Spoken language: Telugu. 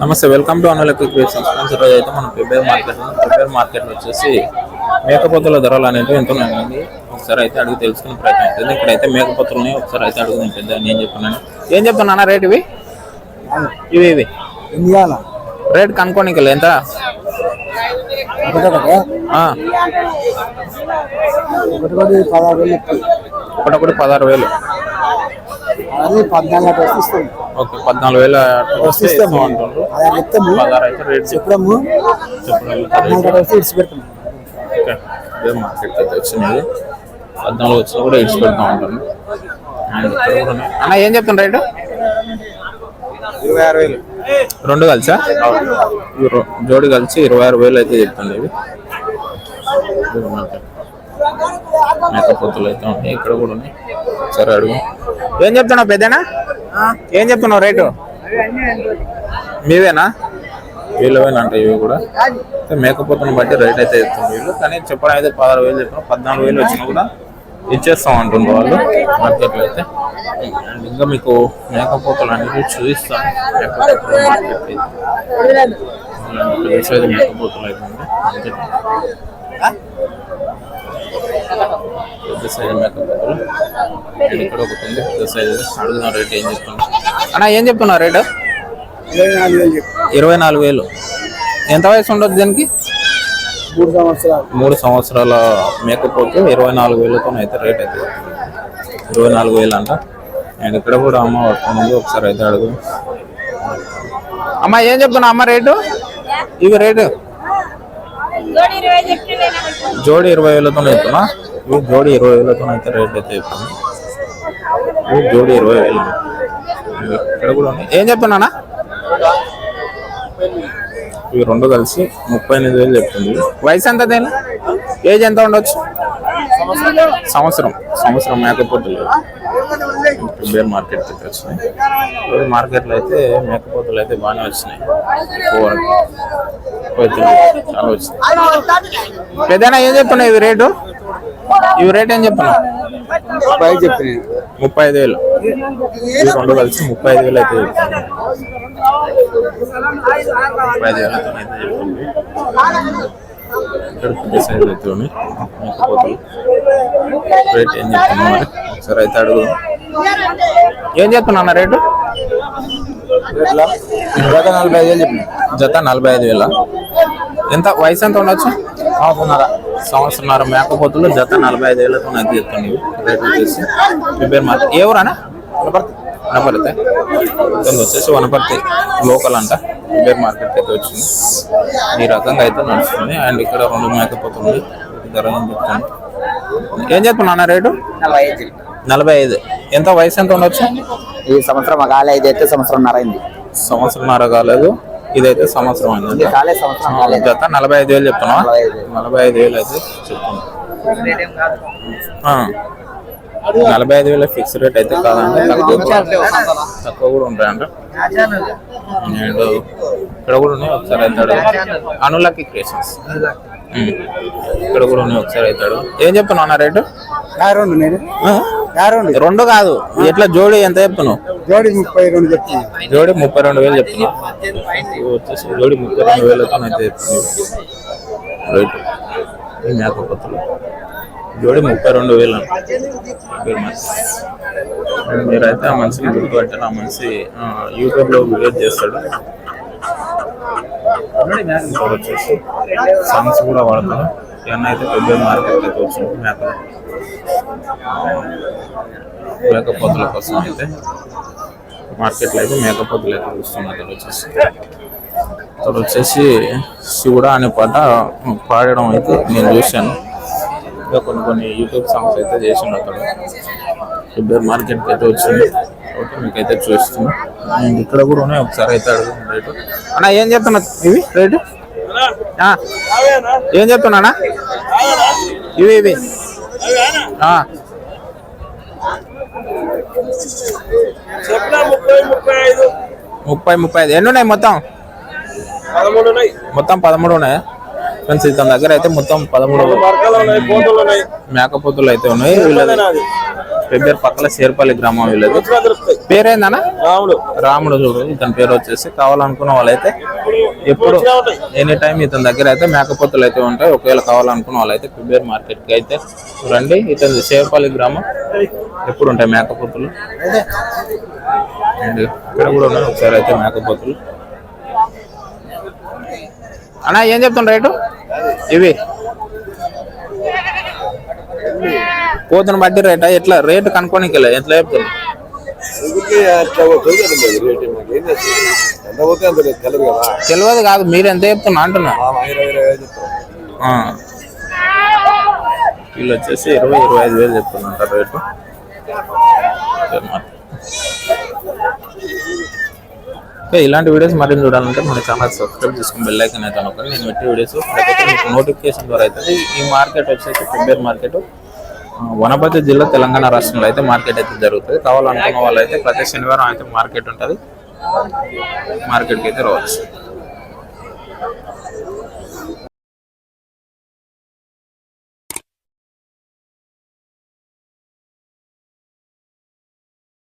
నమస్తే, వెల్కమ్ టు అనులకి క్రియేషన్స్. ఈరోజు అయితే మనం ప్రిపేర్ మార్కెట్ వచ్చేసి మేకపోతుల ధరలు అనేవి ఎంత ఉన్నాయండి ఒకసారి అయితే అడిగి తెలుసుకునే ప్రయత్నం అవుతుంది. ఇక్కడైతే మేకపోతులని ఒకసారి అయితే అడుగుదాం. పెద్ద ఏం చెప్తున్నాను రేట్ ఇవి రేట్ కనుక్కోనికి ఎంత? ఒకటి 16,000. ఓకే, 14,000 అంటుండ్రు. 16 అయితే రేట్ చెప్పడము. మార్కెట్ అయితే వచ్చింది 14 వచ్చినా కూడా ఇడ్చి పెడతా ఉంటాను. అన్న ఏం చెప్తాను రేటు? 26,000. రెండు కలిసా? జోడి కలిసి 26,000 అయితే చెప్తాను. ఇవి మేకపోతులు అయితే ఉన్నాయి, ఇక్కడ కూడా ఉన్నాయి. సరే అడుగు. ఏం చెప్తున్నావు పెద్దనా? ఏం చెప్తున్నావు రేటు? మీవేనా? వీళ్ళవేనంట ఇవి కూడా. మేకపోతుని బట్టి రేట్ అయితే చెప్తుంది వీళ్ళు. కానీ చెప్పడం అయితే 16,000 చెప్పిన 14,000 వచ్చినా కూడా ఇచ్చేస్తాం అంటుండ్రు వాళ్ళు మార్కెట్లో అయితే. ఇంకా మీకు మేకపోతులు అనేది చూపిస్తాను. మేకపోతులు అయితే ఉంది పెద్ద సైజు మేకపోతులు. ఇక్కడ ఒకటి ఉంది పెద్ద సైజు. అడుగుతున్నా రేట్ ఏం చెప్తున్నా అన్న? ఏం చెప్తున్నా రేటు? 24,000. ఎంత వయసు ఉండదు దీనికి? 3 సంవత్సరాల మేకపోతే 24,000తో అయితే రేట్ అయితే 24,000 అంట. అండ్ ఇక్కడ కూడా అమ్మ పడుతుంది. ఒకసారి అయితే అడుగు. అమ్మ ఏం చెప్తున్నా అమ్మ రేటు? ఇవి రేటు జోడి 20,000తో చెప్తున్నా. ఇవి జోడి 20,000తో అయితే రేట్ అయితే చెప్తున్నా. ఇవి జోడి 20,000. ఇక్కడ కూడా ఉన్నాయి. ఏం చెప్తున్నా? ఇవి రెండు కలిసి 38,000 చెప్తుంది. వయసు ఎంత? దేని ఏజ్ ఎంత ఉండొచ్చు? సంవత్సరం మేకపోతులు. బేర్ మార్కెట్ అయితే వచ్చినాయి. మార్కెట్లో అయితే మేకపోతులు అయితే బాగానే వచ్చినాయి. చాలా వచ్చినాయి. పెద్దనా ఏం చెప్తున్నావు ఇవి రేటు? ఏం చెప్తున్నావు? 35,000. ఇవి రెండు కలిసి 35,000 అయితే చెప్తున్నాయి. 35,000 అయితే చెప్తుంది. ఇక్కడ పెద్ద సైజు అయితే ఉన్నాయి మేకపోతులు. రేట్ ఏం చెప్తున్నా మరి ఒకసారి అయితే అడుగు. ఏం చెప్తున్నా రేటు? జత 45,000 చెప్పిన. జత 45,000. ఎంత వయసు ఎంత ఉండొచ్చు? సంవత్సరంన్నర మేకపోతులు జత 45,000తో అయితే చెప్తుంది. రేట్ వచ్చేసి ప్రిపేర్ మార్కెట్. ఏ ఊరనా? వనపర్తి. వచ్చేసి వనపర్తి లోకల్ అంట. ప్రిపేర్ మార్కెట్ అయితే వచ్చింది. ఈ రకంగా అయితే నడుస్తుంది. అండ్ ఇక్కడ రెండు మేకపోతులు ధర ఏం చెప్తాను. ఏం చెప్తున్నా రేటు? 45. ఎంత వయసు ఎంత ఉండొచ్చు? ఈ సంవత్సరం కాలేదు, అయితే సంవత్సరంన్నర కాలేదు. ఇదైతే సంవత్సరం అయింది. జత 45,000 చెప్తున్నా. 45,000 అయితే చెప్తున్నా. 45,000 ఫిక్స్ రేట్ అయితే కాదండి. తక్కువ కూడా ఉంటాయంట. ఇక్కడ కూడా ఉన్నాయి. ఒకసారి అవుతాడు అనులకి క్రియేషన్స్. ఇక్కడ కూడా ఉన్నాయి. ఒకసారి అవుతాడు. ఏం చెప్తున్నావు అన్న రేటు? రెండు కాదు, ఎట్లా జోడి ఎంత చెప్తున్నావు? జోడి 32 చెప్తున్నా. జోడి 32,000 చెప్తున్నావు. వచ్చేసి జోడి 32,000తో అయితే చెప్తుంది రేటు. ఈ మేకపోతులు జోడి 32,000. మీరైతే ఆ మనిషిని గుర్తుపట్టారు. ఆ మనిషి యూట్యూబ్లో వీడియో చేస్తాడు. వచ్చేసి సాంగ్స్ కూడా వాడతారు. ఇవన్నీ అయితే పెద్ద మార్కెట్ అయితే వచ్చింది. మేకపోతుల కోసం అయితే మార్కెట్లో అయితే మేకపోతులు అయితే చూస్తున్నారు. వచ్చేసి శివుడా అనే పాట పాడడం అయితే నేను చూశాను. ఇంకా కొన్ని యూట్యూబ్ సాంగ్స్ అయితే చేసిండు అతడు. పెద్ద మార్కెట్కి అయితే వచ్చింది. ఓకే, మీకైతే చూస్తున్నా. అండ్ ఇక్కడ కూడా ఉన్నాయి. ఒకసారి అయితే అడుగుతున్నా రేటు. అన్న ఏం చెప్తున్నా ఇవి రేటు? ఏం చెప్తున్నా ఇవి 30-35. ఎన్ని ఉన్నాయి మొత్తం? 13 ఉన్నాయా? ఫ్రెండ్స్ ఇతని దగ్గర అయితే మొత్తం 13 మేకపోతులు అయితే ఉన్నాయి. వీళ్ళది పెబ్బేరు పక్కల చేర్పల్లి గ్రామం వీళ్ళది. పేరేందన్నా? రాముడు చూడు ఇతని పేరు వచ్చేసి. కావాలనుకున్న వాళ్ళైతే ఎప్పుడు ఎనీ టైం ఇతని దగ్గర అయితే మేకపోతులు అయితే ఉంటాయి. ఒకవేళ కావాలనుకున్న వాళ్ళైతే పెబ్బేరు మార్కెట్ కి అయితే రండి. ఇతని చేర్పల్లి గ్రామం ఎప్పుడు ఉంటాయి మేకపోతులు. అండ్ ఇక్కడ కూడా ఉన్నాయి ఒకసారి అయితే మేకపోతులు. అన్నా ఏం చెప్తుండ్రు రేటు ఇవి? పోతున్న బట్టి రేటా? ఎట్లా రేటు కనుక్కోనికి ఎట్లా చెప్తుంది? తెలియదు కాదు, మీరు ఎంత చెప్తున్నా అంటున్నా. వీళ్ళు వచ్చేసి 20-25 వేలు చెప్తున్నారు రేటు. ఇలాంటి వీడియోస్ మరిన్ని చూడాలంటే మన ఛానల్ సబ్స్క్రైబ్ చేసుకుని బెల్ ఐకాన్ అయితే నొక్కండి. నేను పెట్టే వీడియోస్ ప్రతి మీకు నోటిఫికేషన్ ద్వారా అవుతుంది. ఈ మార్కెట్ వచ్చేసి పెబ్బేరు మార్కెట్ వనపర్తి జిల్లా తెలంగాణ రాష్ట్రంలో అయితే మార్కెట్ అయితే జరుగుతుంది. కావాలనుకున్న వాళ్ళు అయితే ప్రతి శనివారం అయితే మార్కెట్ ఉంటుంది. మార్కెట్కి అయితే రావచ్చు.